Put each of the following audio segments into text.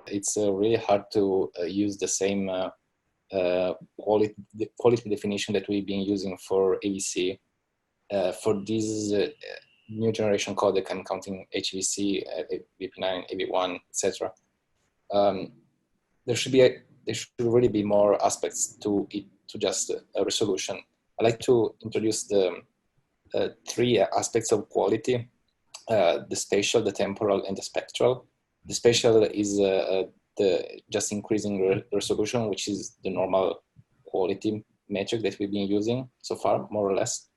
It's really hard to use the same quality definition that we've been using for AVC. For this new generation codec, I'm counting HVC, VP9, AV1, etc. There should really be more aspects to it, to just a resolution. I like to introduce the three aspects of quality: the spatial, the temporal, and the spectral. The spatial is the just increasing resolution, which is the normal quality metric that we've been using so far, more or less.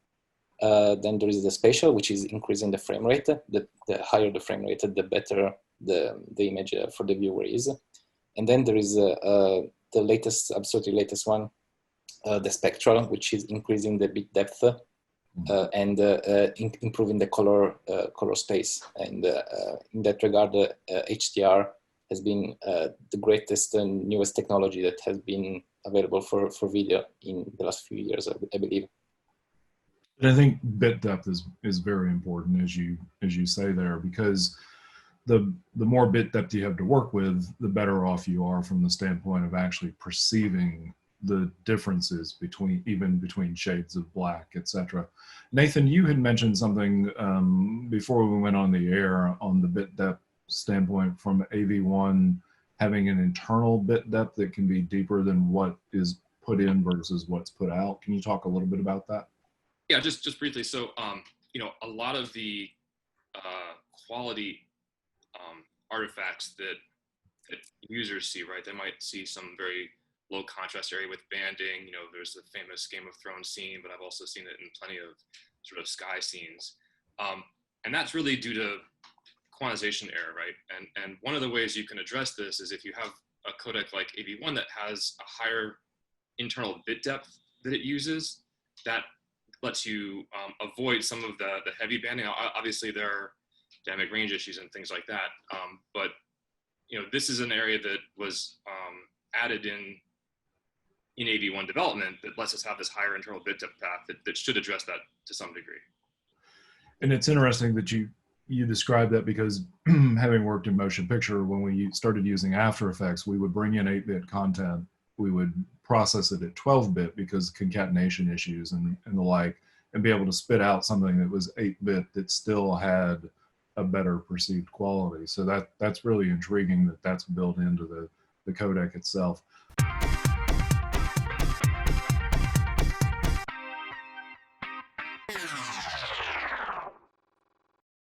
Then there is the spatial, which is increasing the frame rate. The higher the frame rate, the better the image for the viewer is. And then there is the latest, absolutely latest one, the spectral, which is increasing the bit depth and improving the color space. And in that regard, HDR has been the greatest and newest technology that has been available for video in the last few years, I believe. And I think bit depth is very important, as you say there, because the more bit depth you have to work with, the better off you are from the standpoint of actually perceiving the differences between shades of black, etc. Nathan, you had mentioned something before we went on the air on the bit depth standpoint from AV1 having an internal bit depth that can be deeper than what is put in versus what's put out. Can you talk a little bit about that? Yeah, just briefly. So, a lot of the quality artifacts that users see, right? They might see some very low contrast area with banding. There's the famous Game of Thrones scene, but I've also seen it in plenty of sort of sky scenes. And that's really due to quantization error, right? And one of the ways you can address this is if you have a codec like AV1 that has a higher internal bit depth that it uses, that lets you avoid some of the heavy banding. Obviously, there are dynamic range issues and things like that. But this is an area that was added in AV1 development that lets us have this higher internal bit depth path that should address that to some degree. And it's interesting that you described that, because having worked in motion picture, when we started using After Effects, we would bring in 8-bit content. We would process it at 12-bit because concatenation issues and the like, and be able to spit out something that was 8-bit that still had a better perceived quality. So that's really intriguing that that's built into the codec itself.